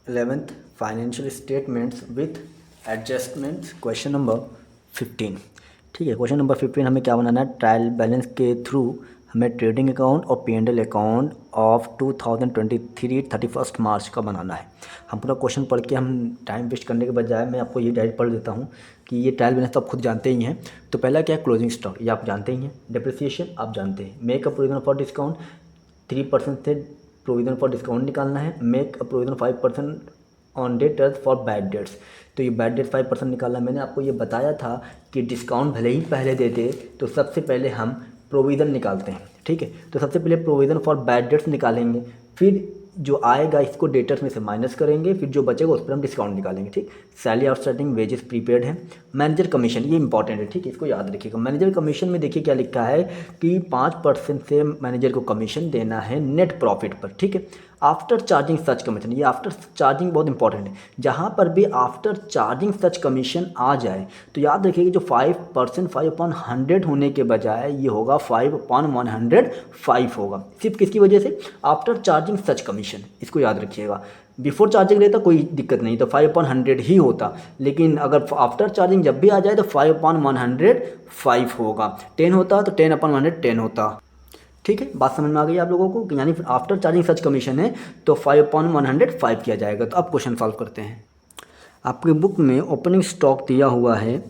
11th financial statements with adjustments question number 15। ठीक है, question number 15 हमें क्या बनाना है, ट्रायल बैलेंस के थ्रू हमें ट्रेडिंग अकाउंट और P&L अकाउंट ऑफ 2023 31 मार्च का बनाना है। हम पूरा क्वेश्चन पढ़ के हम टाइम वेस्ट करने के बजाय मैं आपको ये डायरेक्ट पढ़ देता हूँ कि ये ट्रायल बैलेंस तो आप खुद जानते ही हैं। तो पहला क्या है, क्लोजिंग स्टॉक, ये आप जानते ही हैं। डिप्रिसिएशन आप जानते हैं। Make a provision for discount 3% से प्रोविजन फॉर डिस्काउंट निकालना है। Make a provision 5% on debtors for bad dates, तो ये बैड डेट 5% निकालना। मैंने आपको ये बताया था कि डिस्काउंट भले ही पहले देते तो सबसे पहले हम प्रोविज़न निकालते हैं। ठीक है, तो सबसे पहले प्रोविज़न फॉर बैड डेट्स निकालेंगे, फिर जो आएगा इसको डेटर्स में से माइनस करेंगे, फिर जो बचेगा उस पर हम डिस्काउंट निकालेंगे। ठीक, सैलरी आउटस्टैंडिंग, वेजेस प्रीपेड है। मैनेजर कमीशन, ये इंपॉर्टेंट है, ठीक है, इसको याद रखिएगा। मैनेजर कमीशन में देखिए क्या लिखा है कि 5% से मैनेजर को कमीशन देना है नेट प्रॉफिट पर। ठीक है, आफ्टर चार्जिंग सच कमीशन, ये आफ्टर चार्जिंग बहुत इंपॉर्टेंट है। जहाँ पर भी आफ्टर चार्जिंग सच कमीशन आ जाए तो याद रखिएगा जो 5% 5/100 होने के बजाय ये होगा 5/105 होगा। सिर्फ किसकी वजह से, आफ्टर चार्जिंग सच कमीशन, इसको याद रखिएगा। बिफोर चार्जिंग रहता कोई दिक्कत नहीं, तो 5/100 ही होता, लेकिन अगर आफ्टर चार्जिंग जब भी आ जाए तो 5/105 होगा। 10 होता तो 10/110 होता। ठीक है, बात समझ में आ गई आप लोगों को, यानी आफ्टर चार्जिंग सच कमीशन है तो 5/105 किया जाएगा। तो अब क्वेश्चन सॉल्व करते हैं। आपकी बुक में ओपनिंग स्टॉक दिया हुआ है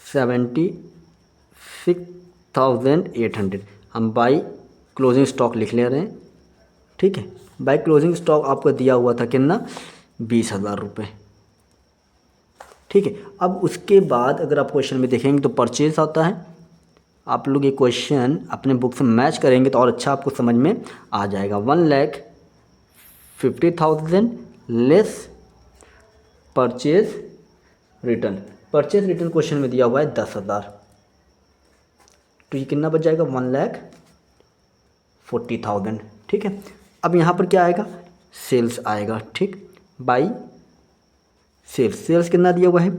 76,800। हम बाई क्लोजिंग स्टॉक लिख ले रहे हैं। ठीक है, बाई क्लोजिंग स्टॉक आपको दिया हुआ था कितना, 20,000 रुपये। ठीक है, अब उसके बाद अगर आप क्वेश्चन में देखेंगे तो परचेज आता है। आप लोग ये क्वेश्चन अपने बुक से मैच करेंगे तो और अच्छा आपको समझ में आ जाएगा। 1,50,000 less purchase return. Purchase return question में दिया हुआ है 10,000, तो ये कितना बच जाएगा, 1,40,000। ठीक है, अब यहाँ पर क्या आएगा, सेल्स आएगा। ठीक, बाई सेल्स, सेल्स कितना दिया हुआ है,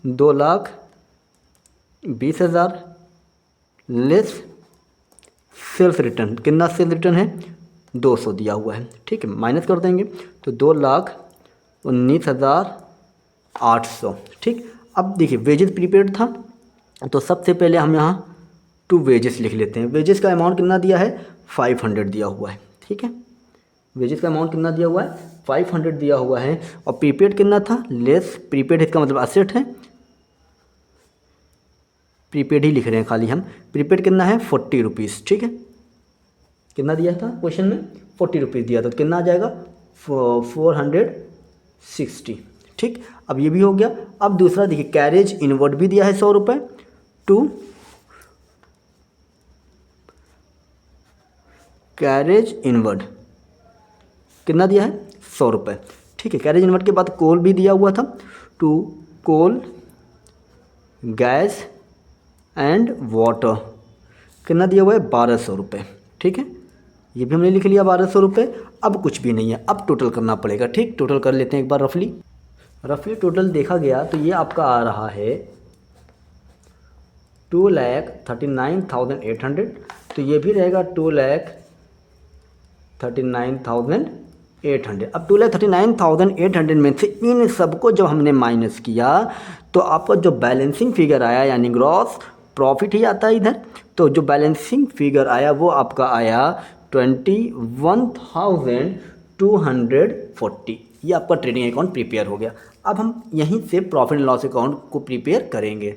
2,20,000 लेस सेल्स रिटर्न, कितना सेल्स रिटर्न है, 200 दिया हुआ है। ठीक है, माइनस कर देंगे तो 2,19,800। ठीक, अब देखिए वेजेस प्रीपेड था तो सबसे पहले हम यहाँ टू वेजेस लिख लेते हैं। वेजेस का अमाउंट कितना दिया है, 500 दिया हुआ है। ठीक है, वेजेस का अमाउंट कितना दिया हुआ है, 500 दिया हुआ है। और प्रीपेड कितना था, लेस प्रीपेड, इसका मतलब असेट है, प्रीपेड ही लिख रहे हैं खाली हम। प्रीपेड कितना है, 40 रुपीज़। ठीक है, कितना दिया था क्वेश्चन में, 40 रुपीज़ दिया था, तो कितना आ जाएगा, 460। ठीक, अब ये भी हो गया। अब दूसरा देखिए, कैरेज इनवर्ड भी दिया है 100 रुपये, टू कैरेज इनवर्ड कितना दिया है, 100 रुपये। ठीक है, कैरेज इनवर्ड के बाद कोल भी दिया हुआ था, to coal gas and water कितना दिया हुआ है, 1,200 रुपये। ठीक है, ये भी हमने लिख लिया 1,200 रुपये। अब कुछ भी नहीं है, अब टोटल करना पड़ेगा। ठीक, टोटल कर लेते हैं एक बार रफली। टोटल देखा गया तो ये आपका आ रहा है 2,39,800, तो ये भी रहेगा 2,39,800। अब 2,39,800 में से इन सबको जब हमने माइनस किया तो आपका जो बैलेंसिंग फिगर आया यानी ग्रॉस प्रॉफिट ही आता है इधर, तो जो बैलेंसिंग फिगर आया वो आपका आया 21,240। ये आपका ट्रेडिंग अकाउंट प्रिपेयर हो गया। अब हम यहीं से प्रॉफिट एंड लॉस अकाउंट को प्रिपेयर करेंगे।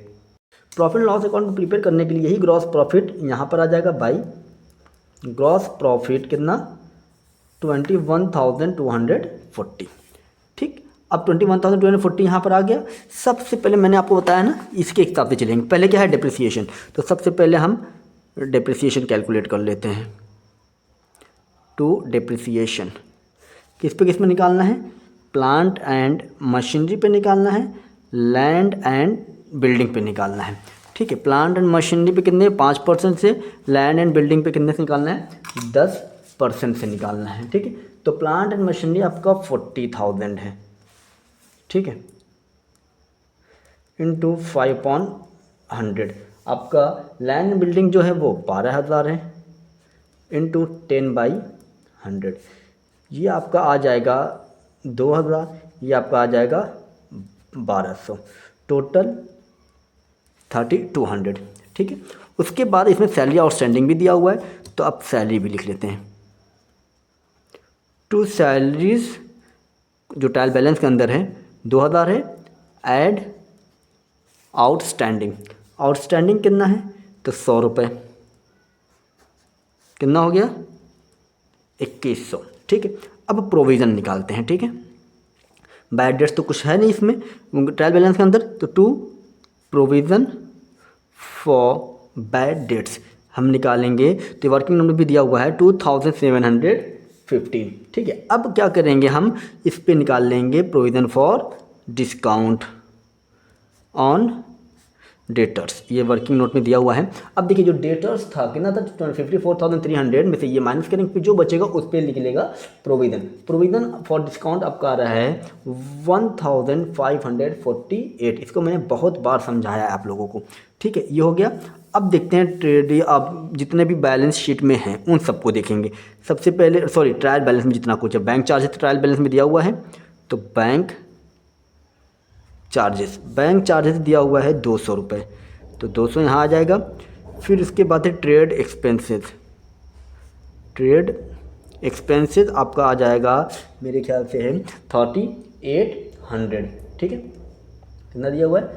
प्रॉफिट एंड लॉस अकाउंट को प्रिपेयर करने के लिए यही ग्रॉस प्रॉफिट यहाँ पर आ जाएगा बाई ग्रॉस प्रॉफिट कितना, 21,240। ठीक, अब 21,240 यहाँ पर आ गया। सबसे पहले मैंने आपको बताया ना, इसके हिसाब से चलेंगे। पहले क्या है, डिप्रिसिएशन, तो सबसे पहले हम डिप्रिसिएशन कैलकुलेट कर लेते हैं। टू डिप्रिसिएशन किस में निकालना है, प्लांट एंड मशीनरी पे निकालना है, लैंड एंड बिल्डिंग पे निकालना है। ठीक है, प्लांट एंड मशीनरी पे कितने, 5% से, लैंड एंड बिल्डिंग पे कितने से निकालना है, 10% से निकालना है। ठीक है, तो प्लांट एंड मशीनरी आपका 40,000 है। ठीक है, इंटू 5/100, आपका लैंड बिल्डिंग जो है वो 12,000 है, इंटू 10/100। ये आपका आ जाएगा 2000, ये आपका आ जाएगा 1200, टोटल 3200। ठीक है, उसके बाद इसमें सैलरी आउटस्टैंडिंग भी दिया हुआ है, तो अब सैलरी भी लिख लेते हैं। टू सैलरीज जो ट्रायल बैलेंस के अंदर है 2000 है, ऐड आउटस्टैंडिंग, आउटस्टैंडिंग कितना है तो 100 रुपये, कितना हो गया 2100। ठीक है, अब प्रोविज़न निकालते हैं। ठीक है, बैड डेट्स तो कुछ है नहीं इसमें ट्रायल बैलेंस के अंदर, तो to provision for bad debts हम निकालेंगे, तो वर्किंग नोट भी दिया हुआ है 2715। ठीक है, अब क्या करेंगे हम इस पे निकाल लेंगे provision for discount on debtors, ये वर्किंग नोट में दिया हुआ है। अब देखिए जो डेटर्स था कितना था 54,300 में से ये माइनस करेंगे, फिर जो बचेगा उस पर लिख लेगा प्रोविज़न। प्रोविज़न फॉर डिस्काउंट आपका आ रहा है 1548। इसको मैंने बहुत बार समझाया है आप लोगों को। ठीक है, ये हो गया। अब देखते हैं ट्रेड, अब जितने भी बैलेंस शीट में हैं उन सबको देखेंगे। सबसे पहले ट्रायल बैलेंस में जितना कुछ है, बैंक चार्जेस ट्रायल बैलेंस में दिया हुआ है, तो बैंक चार्जेस दिया हुआ है 200 रुपये, तो 200 यहाँ आ जाएगा। फिर उसके बाद है ट्रेड एक्सपेंसेस आपका आ जाएगा मेरे ख्याल से है 3800। ठीक है, कितना दिया हुआ है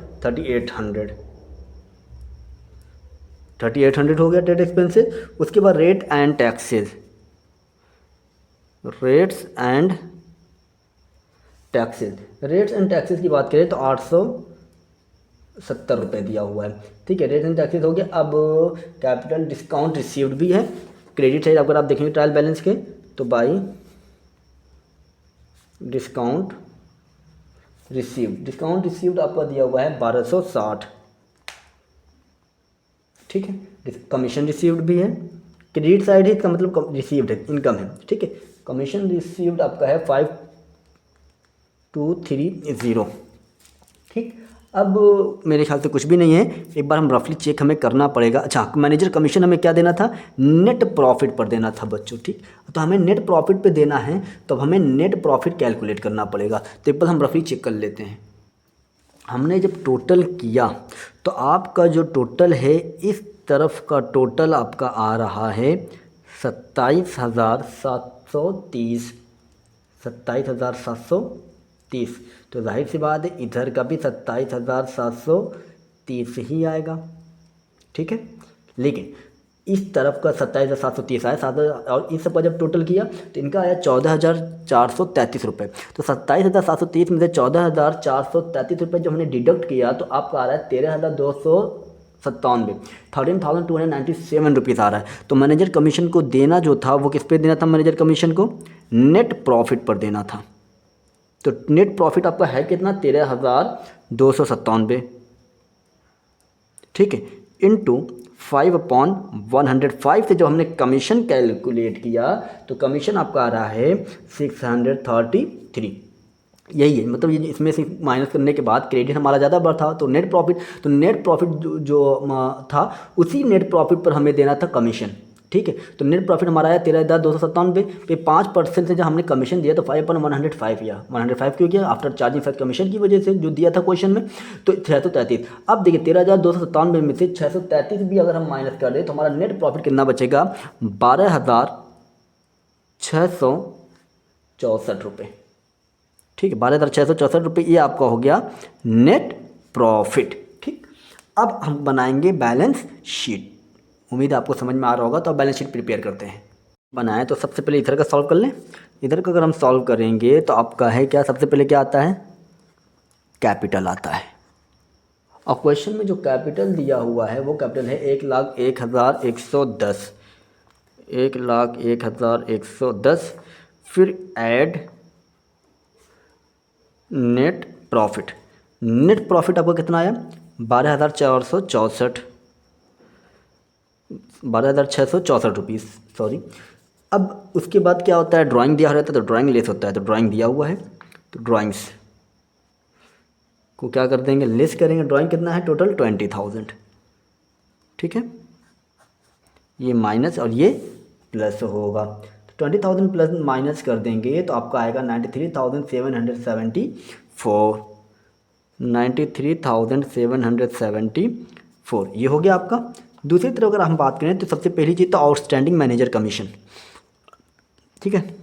3800 हो गया ट्रेड एक्सपेंसेस। उसके बाद रेट्स एंड टैक्सेस की बात करें तो 870 रुपये दिया हुआ है। ठीक है, रेट्स एंड टैक्सेस हो गया। अब कैपिटल डिस्काउंट रिसीव्ड भी है, क्रेडिट साइड अगर आप देखेंगे ट्रायल बैलेंस के, तो बाई डिस्काउंट रिसीव्ड आपका दिया हुआ है 1260। ठीक है, कमीशन रिसीव्ड भी है, क्रेडिट साइड है, इसका मतलब रिसीव्ड है, इनकम है। ठीक है, कमीशन रिसीव्ड आपका है 5230। ठीक, अब मेरे ख्याल से कुछ भी नहीं है, एक बार हम रफली चेक हमें करना पड़ेगा। अच्छा, मैनेजर कमीशन हमें क्या देना था, नेट प्रॉफिट पर देना था बच्चों। ठीक, तो हमें नेट प्रॉफिट पे देना है, तो हमें नेट प्रॉफिट कैलकुलेट करना पड़ेगा। तो एक बार हम रफली चेक कर लेते हैं। हमने जब टोटल किया तो आपका जो टोटल है, इस तरफ का टोटल आपका आ रहा है 27,730। तो जाहिर सी बात है इधर का भी 27,730 ही आएगा। ठीक है, लेकिन इस तरफ का 27,730 आया, 7,000, और इस सब का जब टोटल किया तो इनका आया 14,433 रुपये। तो 27,730 में से 14,433 रुपये जो हमने डिडक्ट किया तो आपका आ रहा है 13,297, 13,297 रुपीज़ आ रहा है। तो मैनेजर कमीशन को देना जो था वो किस पे देना था, मैनेजर कमीशन को नेट प्रॉफिट पर देना था। तो नेट प्रॉफिट आपका है कितना 13,297। ठीक है, इंटू 5/105 से जब हमने कमीशन कैलकुलेट किया तो कमीशन आपका आ रहा है 633। यही है, मतलब ये इसमें से माइनस करने के बाद क्रेडिट हमारा ज़्यादा बढ़ था, तो नेट प्रॉफिट जो था उसी नेट प्रॉफिट पर हमें देना था कमीशन। ठीक है, तो नेट प्रॉफिट हमारा आया 13,297 पे 5% से जब हमने कमीशन दिया तो 5/105 या 105 क्यों किया, आफ्टर चार्जिंग फैक्ट कमीशन की वजह से जो दिया था क्वेश्चन में, तो 633। अब देखिए 13,297 में से 633 भी अगर हम माइनस कर दें तो हमारा नेट प्रॉफिट कितना बचेगा 12,664 रुपये। ठीक है, 12,664 रुपये ये आपका हो गया नेट प्रॉफिट। ठीक, अब हम बनाएंगे बैलेंस शीट। उम्मीद है आपको समझ में आ रहा होगा, तो अब बैलेंस शीट प्रिपेयर करते हैं। बनाए तो सबसे पहले इधर का सॉल्व कर लें। इधर का अगर हम सॉल्व करेंगे तो आपका है क्या, सबसे पहले क्या आता है, कैपिटल आता है। और क्वेश्चन में जो कैपिटल दिया हुआ है वो कैपिटल है 1,01,110, 1,01,110। फिर ऐड नेट प्रॉफिट आपका कितना आया 12,664 रुपीज़, सॉरी। अब उसके बाद क्या होता है, ड्राइंग दिया रहता है तो ड्राइंग लेस होता है, तो ड्राइंग दिया हुआ है तो ड्राइंग्स को क्या कर देंगे, लेस करेंगे। ड्राइंग कितना है टोटल 20,000। ठीक है, ये माइनस और ये प्लस होगा, तो 20,000 प्लस माइनस कर देंगे तो आपका आएगा 93,774। 93,774 ये हो गया आपका। दूसरी तरफ अगर हम बात करें तो सबसे पहली चीज़ तो आउटस्टैंडिंग मैनेजर कमीशन, ठीक है,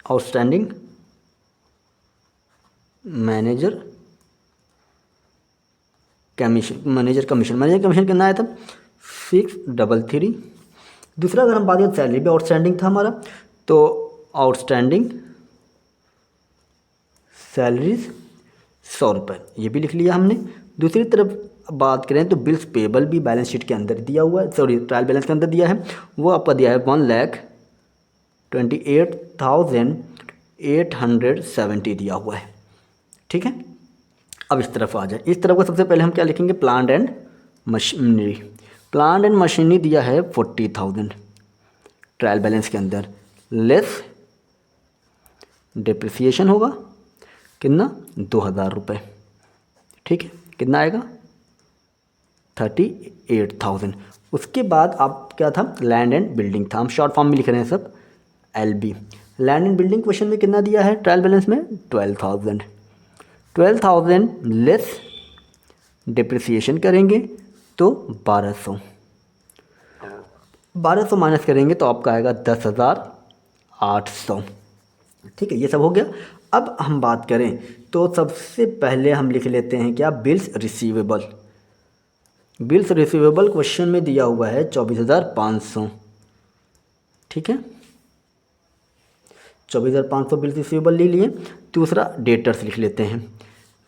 आउटस्टैंडिंग मैनेजर कमीशन कितना आया था 633। दूसरा अगर हम बात करें सैलरी भी आउटस्टैंडिंग था हमारा, तो आउटस्टैंडिंग सैलरीज 100 रुपये, ये भी लिख लिया हमने। दूसरी तरफ बात करें तो बिल्स पेबल भी बैलेंस शीट के अंदर दिया हुआ है, सॉरी ट्रायल बैलेंस के अंदर दिया है, वो आपका दिया है 1,28,870 दिया हुआ है, ठीक है। अब इस तरफ आ जाए, इस तरफ को सबसे पहले हम क्या लिखेंगे, plant and machinery. Plant and machinery दिया है 40,000 ट्रायल बैलेंस के अंदर, लेस डिप्रिसिएशन होगा कितना 2,000 रुपये, ठीक है, कितना आएगा 38,000। उसके बाद आप क्या था, लैंड एंड बिल्डिंग था, हम शॉर्ट फॉर्म में लिख रहे हैं सब LB। Land and building question में कितना दिया है ट्रायल बैलेंस में 12,000 लेस डिप्रिसिएशन करेंगे तो 1200 माइनस करेंगे तो आपका आएगा 10,800, ठीक है, ये सब हो गया। अब हम बात करें तो सबसे पहले हम लिख लेते हैं क्या, bills receivable. Bills receivable question में दिया हुआ है 24,500, ठीक है, 24,500 बिल्स रिसीवेबल ले लिए। दूसरा डेटर्स लिख लेते हैं।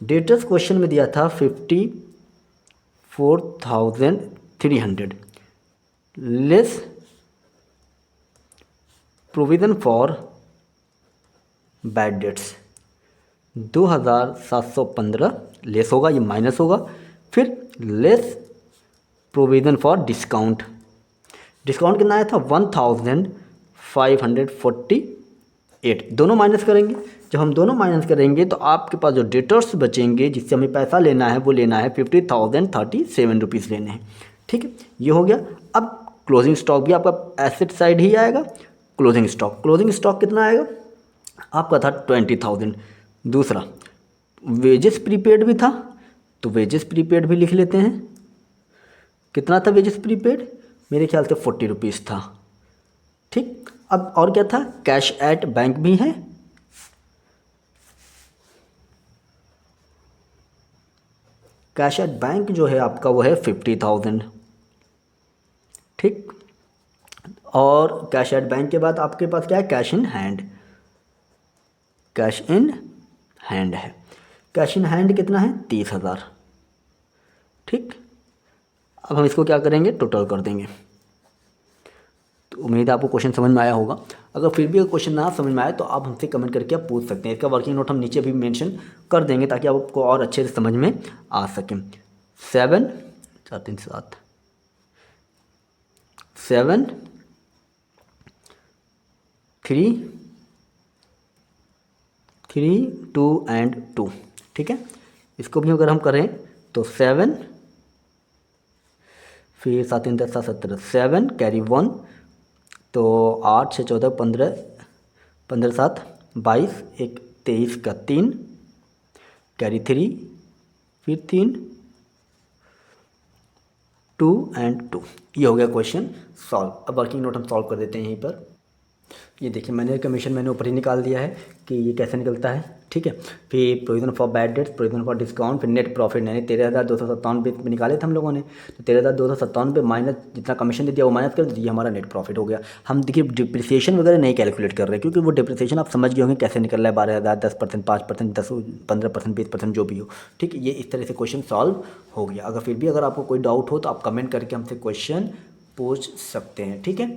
डेटर्स क्वेश्चन में दिया था 54,300 less provision for bad dates 2,715 less होगा, ये माइनस होगा। फिर less provision for discount, discount कितना आया था 1,548, दोनों माइनस करेंगे। जब हम दोनों माइनस करेंगे तो आपके पास जो डेटर्स बचेंगे जिससे हमें पैसा लेना है वो लेना है 50,037 रुपीज़ लेने हैं, ठीक है, ये हो गया। अब क्लोजिंग स्टॉक भी आपका एसेट साइड ही आएगा। क्लोजिंग स्टॉक कितना आएगा आपका था 20,000। दूसरा वेजेस प्रीपेड भी था, तो वेजेस प्रीपेड भी लिख लेते हैं। कितना था वेजेस प्रीपेड, मेरे ख्याल से 40 रुपीज़ था, ठीक। अब और क्या था, कैश एट बैंक भी है, कैश एट बैंक जो है आपका वो है 50,000, ठीक। और कैश एट बैंक के बाद आपके पास क्या है, कैश इन हैंड है। कैश इन हैंड कितना है 30,000, ठीक। अब हम इसको क्या करेंगे, टोटल कर देंगे। तो उम्मीद है आपको क्वेश्चन समझ में आया होगा। अगर फिर भी क्वेश्चन ना समझ में आए तो आप हमसे कमेंट करके आप पूछ सकते हैं। इसका वर्किंग नोट हम नीचे भी मेंशन कर देंगे ताकि आपको और अच्छे से समझ में आ सके। 7 4 3 7 7 3 3 2 एंड 2, ठीक है। इसको भी अगर हम करें तो 7 फिर 7 3 10 7 17 7 कैरी 1 तो 8 6 14 15 15 7 22 1 23 का 3 कैरी 3 फिर 3 2 एंड 2, ये हो गया क्वेश्चन सॉल्व। अब वर्किंग नोट हम सॉल्व कर देते हैं यहीं पर। ये देखिए मैनेजर कमीशन मैंने ऊपर ही निकाल दिया है कि ये कैसे निकलता है, ठीक है। फिर provision for bad dates, provision for discount, फिर नेट प्रॉफिट यानी 13,297 पे निकाले थे हम लोगों ने। तो 13,297 पे माइनस जितना कमीशन दे दिया वो माइनस कर दिया, हमारा नेट प्रॉफिट हो गया। हम देखिए डिप्रिसिएशन वगैरह नहीं कैलकुलेट कर रहे क्योंकि वो डिप्रिसिएशन आप समझ गए होंगे कैसे निकल रहा है, 12,000 10%, 5%, 10 15%, 20% जो भी हो, ठीक है। ये इस तरह से क्वेश्चन सॉल्व हो गया। अगर फिर भी अगर आपको कोई डाउट हो तो आप कमेंट करके हमसे क्वेश्चन पूछ सकते हैं, ठीक है।